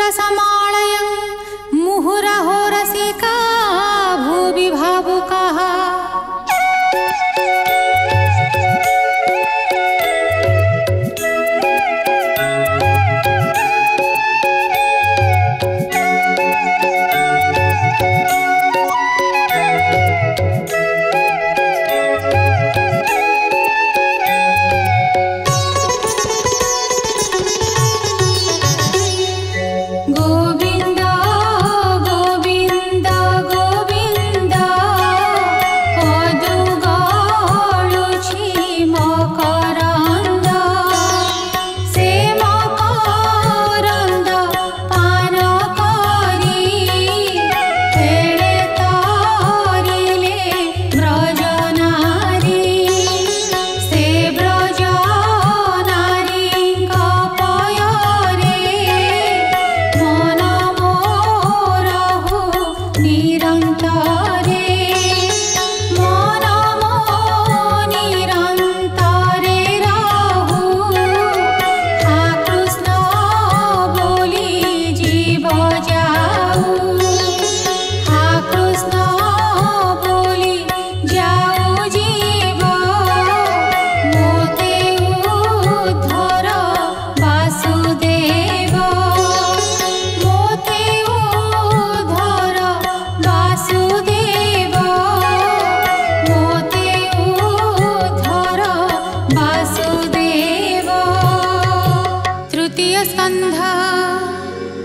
रसमालयं मुहुरहो रसिका भुवि भावुकाः।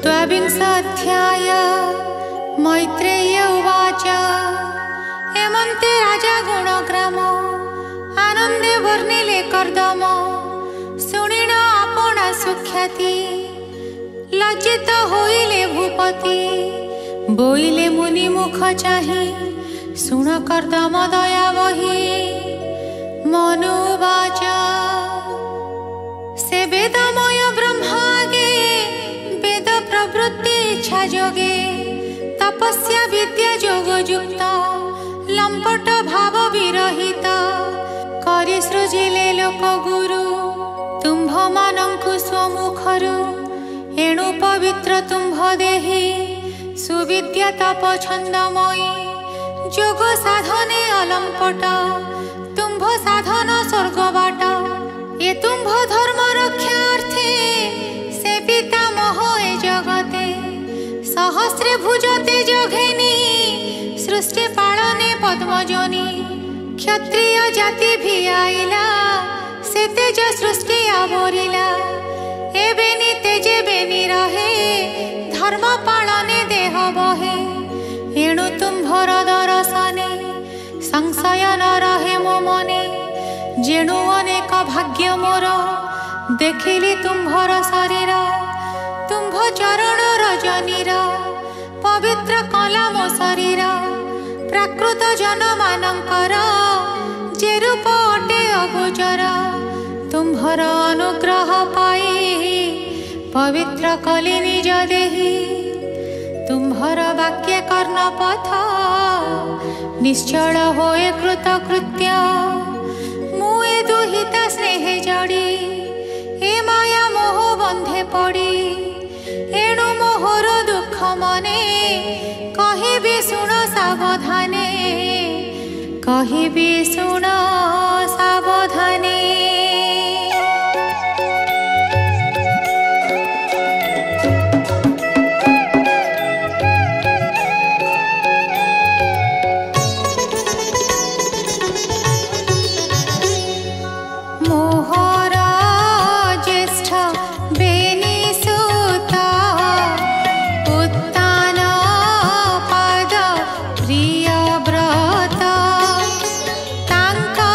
द्वाविंशाध्याय मैत्रेय उवाच हेमन्ते राजा गुणग्राम आनन्दे वर्णिले कर्दम शुणिण आपणा सुख्याति लज्जित होइले भूपति बोइले मुनि मुख चाहि शुण कर्दम दया बहि मनु उवाच से वेदमय ब्रह्मागे वेद प्रवृत्ति इच्छा जोगे तपस्या विद्या जोग युक्त लंपट भाव विरहित करि सृजिले लोक गुरु तुम्भ मानंकु स्वमुखरु एणु पवित्र तुम्भ देहि सुविद्या तप छंदमयी जोग साधने अलंपट तुम्भ साधन स्वर्ग बाट ये तुम्भ धर्म रक्षार्थे से पितामह ए जगते सहस्रे भुजते जघेनी सृष्टि पालने पद्मजनी क्षत्रिय जाति भी आइला से तेज सृष्टि आवरिला एबेनी तेजे बेनी रहे धर्म पालने देह बहे एणु तुम्भर दर्शने संशय न रहे मो मने जेणु अनेक भाग्य मोर देखिली तुम्भर शरीर तुम्भ चरण रजनीर पवित्र कला मो शरीर प्राकृत जन मानंकर जे रूप अटे अगोचर तुम्भर अनुग्रह पाई पवित्र कली निज देहि तुम्भर वाक्य कर्ण पथ निश्चल होए कृतकृत्य मुए दुहिता स्नेह जड़ी ए माया मोह बंधे पड़ी एणु मोहर दुख मने कहिबी सुण सावधाने कहिबी सुण सावधाने। तांका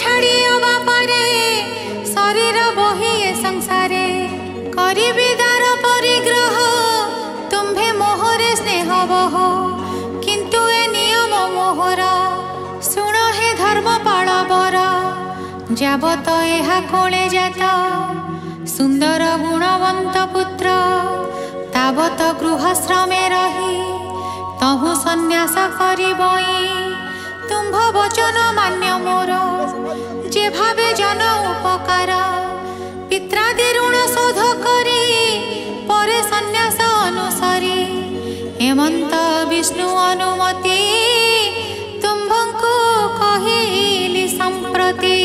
छाड़ी बापारे शरीर बही ए संसारे करिबी दार परिग्रह तुम्भे मोहरे स्नेह बह किंतु ए नियम मोहर शुण हे धर्म पालबर जाबत एहा कोले जात सुंदर गुणवंत पुत्र ताबत गृहश्रमे रही तहु सन्यास करिबई तुम्भ वचन मान्य मोर जे भावे जन उपकार पित्रादि ऋण शोध करी परे सन्यास अनुसरी हेमंत विष्णु अनुमति तुम्भंकु कहिली संप्रति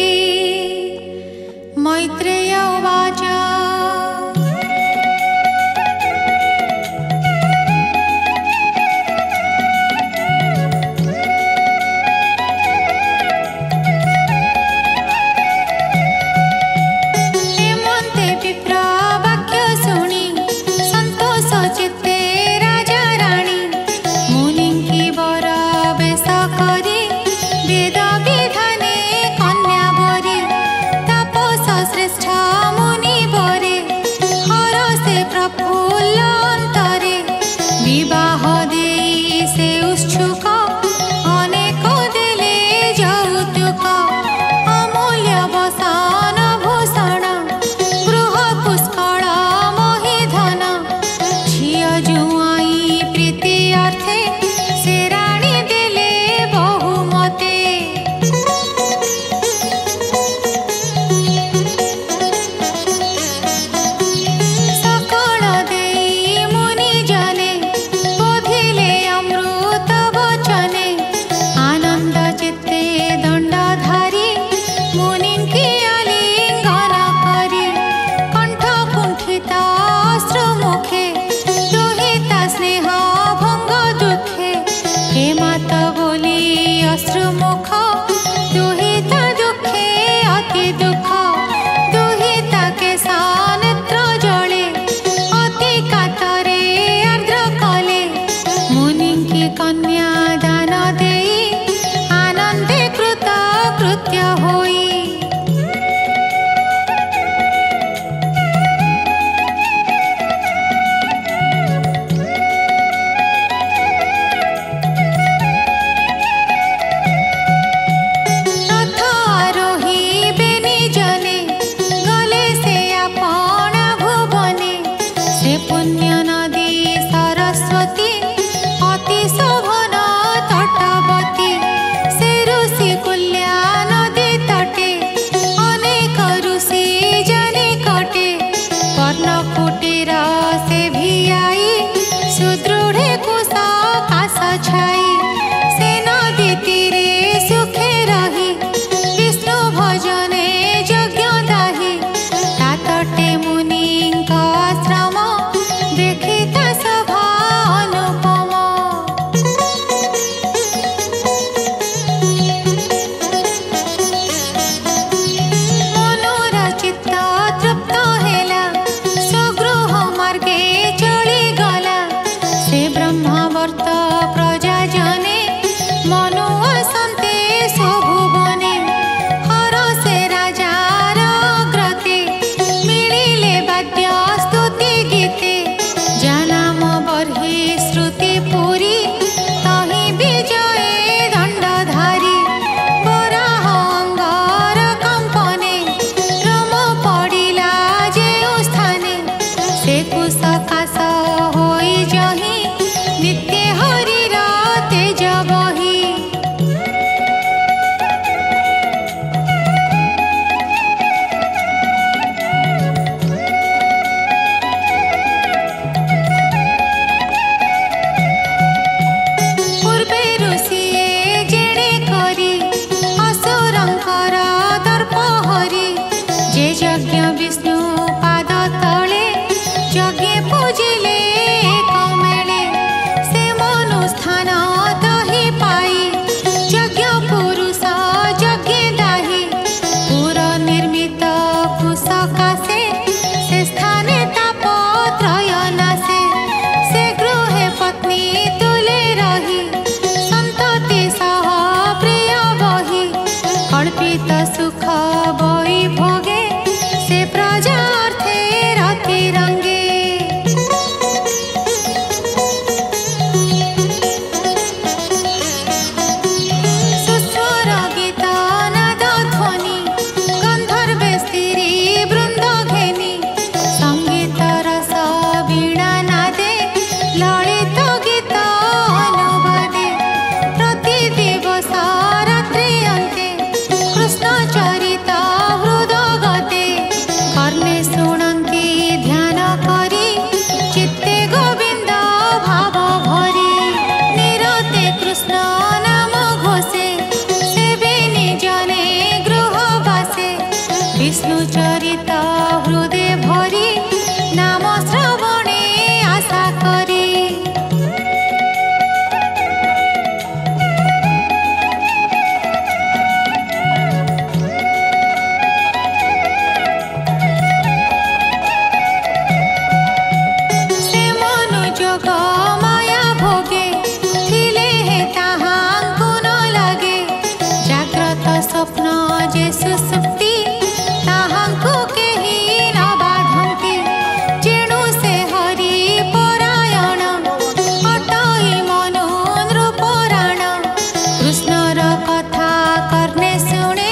मैत्रेय उवाच तट सुख बई भोगे से प्रजा अर्थे रति रंगे सुस्वर गीत नाद ध्वनि गंधर्वे स्त्री वृंद घेनी संगीत रस वीणा नादे ललित गीत अनुवादे प्रति दिवस रात्रि अंते कृष्ण चरित हृदगते कर्णे शुणन्ति ध्यान करी चित्ते गोविंद भाव भरी निरते कृष्ण नाम घोषे सेवे निजने गृह बासे विष्णु चरित हृदय भरी नाम श्रवणे आशा करी से मनुजग माया भोगे थिले हे ताहांकु न लागे जाग्रत स्वप्न जे सुसुप्ति ताहांकु केहि न बाधन्ति जेणु से हरि परायण अटई मनु नृपराण कृष्णर कथा कर्णे शुणे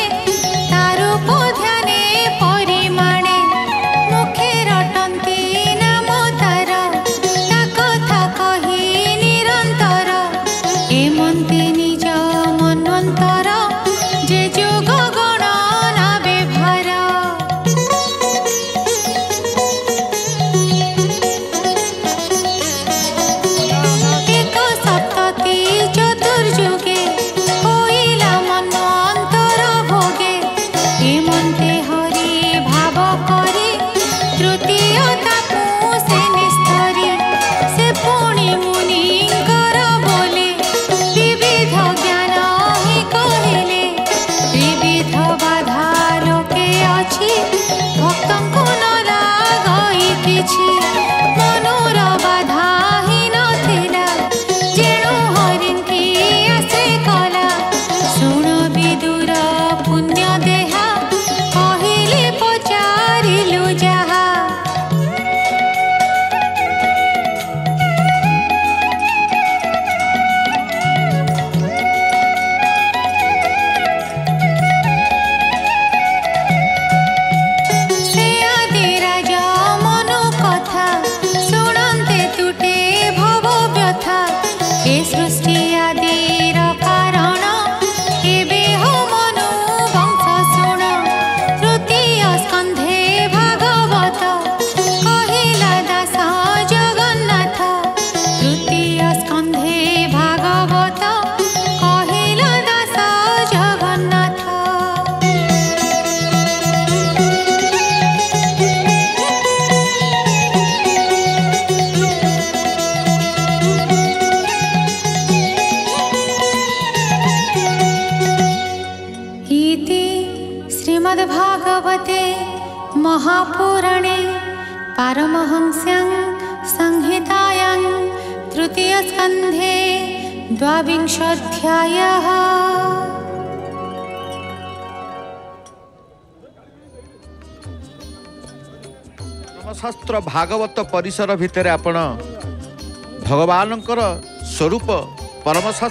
तारूप ध्याने परिमाणे मुखे रटन्ति नाम तार ता कथा कही निरंतर एमन्ते निज मन्वन्तर जे जोग गणना व्यवहार एक सप्तति चतुर्युगे होइला मन्वन्तर भोगे एमन्ते हरि भाव करी तृतीय ताकू से निस्तरी से पुणी मुनिकर बोले विविध ज्ञान ही कहिले विविध बाधा लोके अछि भक्तंकु न लागई किछि मनुर बाधा ही नथिला जेणु हरिंकी आसे कला शुण विदुर पुण्य देहा कहिले पचारिलु जाहा से आदि राजा मनु कथा शुणन्ते तुटे भव व्यथा ए सृष्टि आदिर कारण एबे हो मनु वंश शुण तृतीय स्कन्धे भागवत कहिला दास जगन्नाथ तृतीय स्कन्धे भागवत कहिला दास जगन्नाथ इति श्रीमद्भागवते महापुराणे पारमहंस्यां संहितायां तृतीयस्कन्धे द्वाविंशोऽध्यायः धर्मशास्त्र भागवत परिसर भितर आपण भगवानंकर स्वरूप परमशास्त्र